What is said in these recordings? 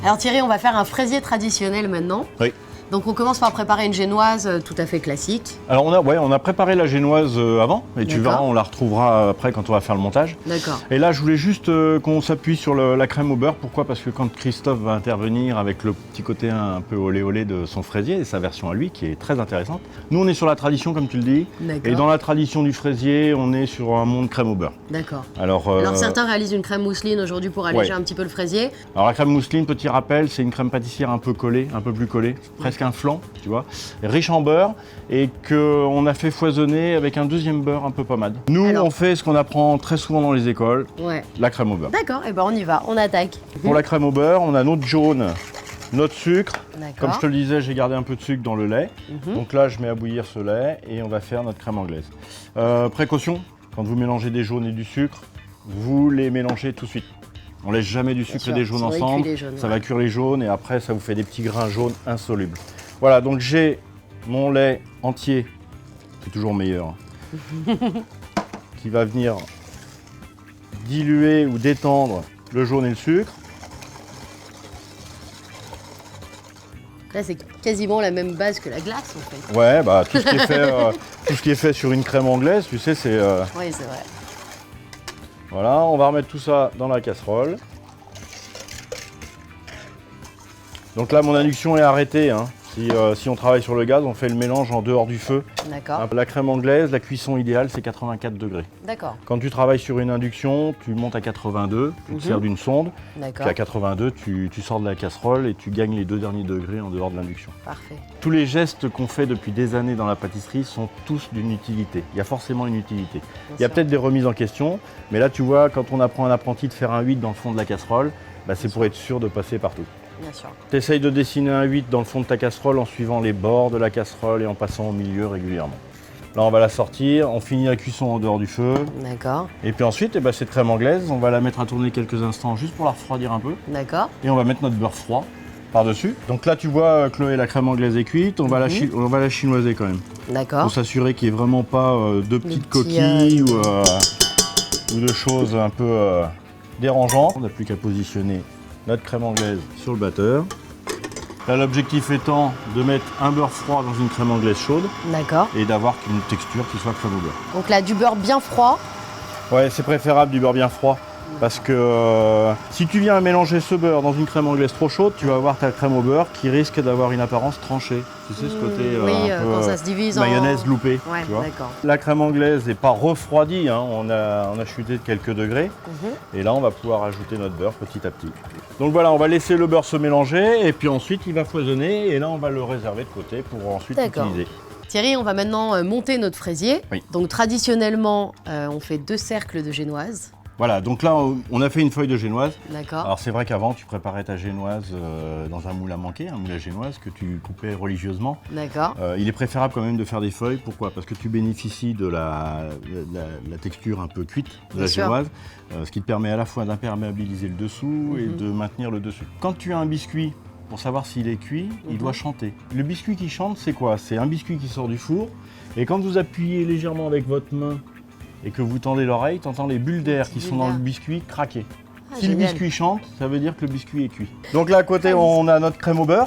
Alors Thierry, on va faire un fraisier traditionnel maintenant. Oui. Donc on commence par préparer une génoise tout à fait classique. Alors on a préparé la génoise avant, et tu verras, on la retrouvera après quand on va faire le montage. D'accord. Et là, je voulais juste qu'on s'appuie sur la crème au beurre. Pourquoi? Parce que quand Christophe va intervenir avec le petit côté un peu olé olé de son fraisier et sa version à lui, qui est très intéressante. Nous, on est sur la tradition, comme tu le dis. Et dans la tradition du fraisier, on est sur un monde crème au beurre. D'accord. Alors certains réalisent une crème mousseline aujourd'hui pour alléger un petit peu le fraisier. Alors la crème mousseline, petit rappel, c'est une crème pâtissière un peu collée, un peu plus collée, presque un flan, tu vois, riche en beurre et qu'on a fait foisonner avec un deuxième beurre un peu pommade. Nous, on fait ce qu'on apprend très souvent dans les écoles, la crème au beurre. D'accord, et ben on y va, on attaque. Pour la crème au beurre, on a notre jaune, notre sucre. Comme je te le disais, j'ai gardé un peu de sucre dans le lait. Donc là, je mets à bouillir ce lait et on va faire notre crème anglaise. Précaution, quand vous mélangez des jaunes et du sucre, vous les mélangez tout de suite. On laisse jamais du sucre et des jaunes ensemble, ça va cuire les jaunes et après ça vous fait des petits grains jaunes insolubles. Voilà, donc j'ai mon lait entier, c'est toujours meilleur, qui va venir diluer ou détendre le jaune et le sucre. Là, c'est quasiment la même base que la glace en fait. Ouais, bah tout ce qui est fait sur une crème anglaise, tu sais, c'est... Oui, c'est vrai. Voilà, on va remettre tout ça dans la casserole. Donc là, mon induction est arrêtée. Hein. Si on travaille sur le gaz, on fait le mélange en dehors du feu. D'accord. La crème anglaise, la cuisson idéale, c'est 84 degrés. D'accord. Quand tu travailles sur une induction, tu montes à 82, tu te sers d'une sonde. Puis à 82, tu sors de la casserole et tu gagnes les 2 derniers degrés en dehors de l'induction. Parfait. Tous les gestes qu'on fait depuis des années dans la pâtisserie sont tous d'une utilité. Il y a forcément une utilité. Il y a peut-être des remises en question, mais là, tu vois, quand on apprend à un apprenti de faire un 8 dans le fond de la casserole, bah, c'est pour être sûr de passer partout. Bien sûr. Tu essayes de dessiner un 8 dans le fond de ta casserole en suivant les bords de la casserole et en passant au milieu régulièrement. Là, on va la sortir, on finit la cuisson en dehors du feu. D'accord. Et puis ensuite, cette crème anglaise, on va la mettre à tourner quelques instants juste pour la refroidir un peu. D'accord. Et on va mettre notre beurre froid par-dessus. Donc là, tu vois, Chloé, la crème anglaise est cuite. On va la chinoiser quand même. D'accord. Pour s'assurer qu'il n'y ait vraiment pas de petites coquilles ou de choses un peu dérangeantes. On n'a plus qu'à positionner notre crème anglaise sur le batteur. Là, l'objectif étant de mettre un beurre froid dans une crème anglaise chaude. D'accord. Et d'avoir une texture qui soit crème au beurre. Donc là, du beurre bien froid. Ouais, c'est préférable du beurre bien froid. Parce que si tu viens à mélanger ce beurre dans une crème anglaise trop chaude, tu vas avoir ta crème au beurre qui risque d'avoir une apparence tranchée. Tu sais, ce côté un peu quand ça se divise mayonnaise loupée. Ouais, tu vois. d'accord. La crème anglaise n'est pas refroidie, hein. On a chuté de quelques degrés. Et là, on va pouvoir ajouter notre beurre petit à petit. Donc voilà, on va laisser le beurre se mélanger et puis ensuite, il va foisonner. Et là, on va le réserver de côté pour ensuite l'utiliser. Thierry, on va maintenant monter notre fraisier. Oui. Donc traditionnellement, on fait 2 cercles de génoise. Voilà, donc là, on a fait une feuille de génoise. D'accord. Alors c'est vrai qu'avant, tu préparais ta génoise dans un moule à manquer, un moule à génoise que tu coupais religieusement. D'accord. Il est préférable quand même de faire des feuilles. Pourquoi? Parce que tu bénéficies de la texture un peu cuite de la génoise, ce qui te permet à la fois d'imperméabiliser le dessous et de maintenir le dessus. Quand tu as un biscuit, pour savoir s'il est cuit, il doit chanter. Le biscuit qui chante, c'est quoi? C'est un biscuit qui sort du four. Et quand vous appuyez légèrement avec votre main et que vous tendez l'oreille, tu entends les bulles d'air qui sont dans le biscuit craquer. Si le biscuit chante, ça veut dire que le biscuit est cuit. Donc là à côté, on a notre crème au beurre.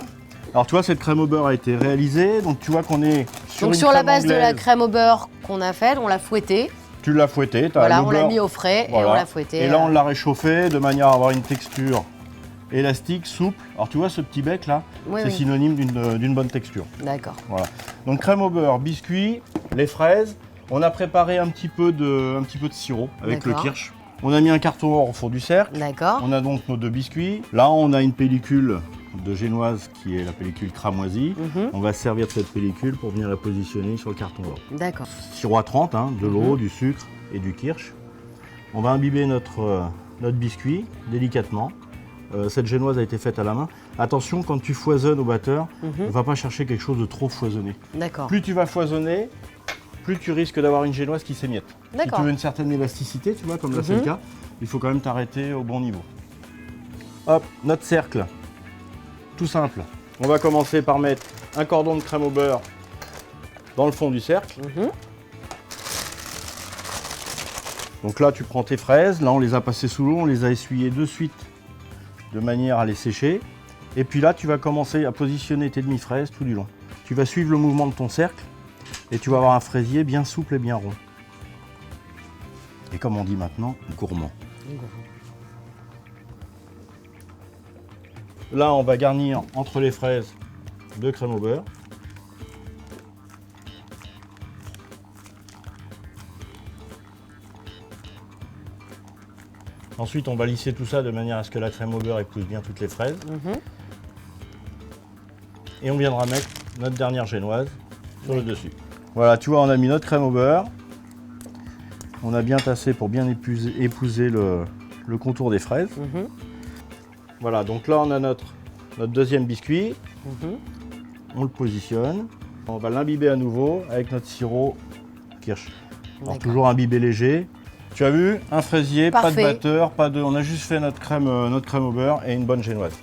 Alors tu vois, cette crème au beurre a été réalisée, donc tu vois qu'on est sur donc une sur la crème base anglaise. de la crème au beurre qu'on a faite, on l'a fouettée. Tu l'as fouettée, voilà, on l'a mis au frais et on l'a fouettée. Et là on l'a réchauffé de manière à avoir une texture élastique, souple. Alors tu vois ce petit bec là, c'est synonyme d'une bonne texture. D'accord. Voilà. Donc crème au beurre, biscuit, les fraises. On a préparé un petit peu de sirop avec le kirsch. On a mis un carton or au fond du cercle. D'accord. On a donc nos 2 biscuits. Là, on a une pellicule de génoise qui est la pellicule cramoisie. On va se servir de cette pellicule pour venir la positionner sur le carton or. D'accord. Sirop à 30, hein, de l'eau, du sucre et du kirsch. On va imbiber notre biscuit délicatement. Cette génoise a été faite à la main. Attention, quand tu foisonnes au batteur, ne va pas chercher quelque chose de trop foisonné. D'accord. Plus tu vas foisonner, plus tu risques d'avoir une génoise qui s'émiette. Si tu veux une certaine élasticité, tu vois, comme là c'est le cas, il faut quand même t'arrêter au bon niveau. Hop, notre cercle, tout simple. On va commencer par mettre un cordon de crème au beurre dans le fond du cercle. Donc là, tu prends tes fraises, là on les a passées sous l'eau, on les a essuyées de suite de manière à les sécher. Et puis là, tu vas commencer à positionner tes demi-fraises tout du long. Tu vas suivre le mouvement de ton cercle et tu vas avoir un fraisier bien souple et bien rond. Et comme on dit maintenant, gourmand. Là, on va garnir entre les fraises de crème au beurre. Ensuite, on va lisser tout ça de manière à ce que la crème au beurre épouse bien toutes les fraises. Et on viendra mettre notre dernière génoise sur le dessus. Voilà, tu vois, on a mis notre crème au beurre. On a bien tassé pour bien épouser le contour des fraises. Voilà, donc là, on a notre deuxième biscuit. On le positionne. On va l'imbiber à nouveau avec notre sirop kirsch. Alors, toujours imbibé léger. Tu as vu, un fraisier, parfait. Pas de batteur, on a juste fait notre crème au beurre et une bonne génoise.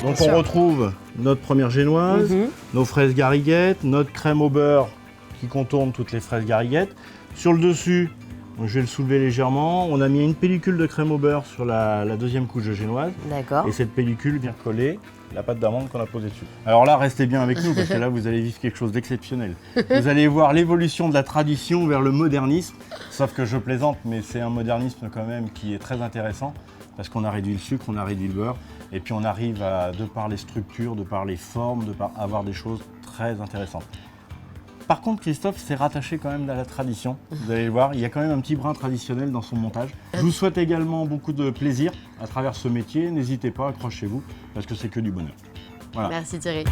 Donc on retrouve notre première génoise, nos fraises gariguettes, notre crème au beurre qui contourne toutes les fraises gariguettes. Sur le dessus, je vais le soulever légèrement, on a mis une pellicule de crème au beurre sur la deuxième couche de génoise. D'accord. Et cette pellicule vient coller la pâte d'amande qu'on a posée dessus. Alors là, restez bien avec nous parce que là, vous allez vivre quelque chose d'exceptionnel. Vous allez voir l'évolution de la tradition vers le modernisme. Sauf que je plaisante, mais c'est un modernisme quand même qui est très intéressant parce qu'on a réduit le sucre, on a réduit le beurre et puis on arrive à, de par les structures, de par les formes, avoir des choses très intéressantes. Par contre, Christophe s'est rattaché quand même à la tradition. Vous allez le voir, il y a quand même un petit brin traditionnel dans son montage. Je vous souhaite également beaucoup de plaisir à travers ce métier. N'hésitez pas, accrochez-vous, parce que c'est que du bonheur. Voilà. Merci Thierry.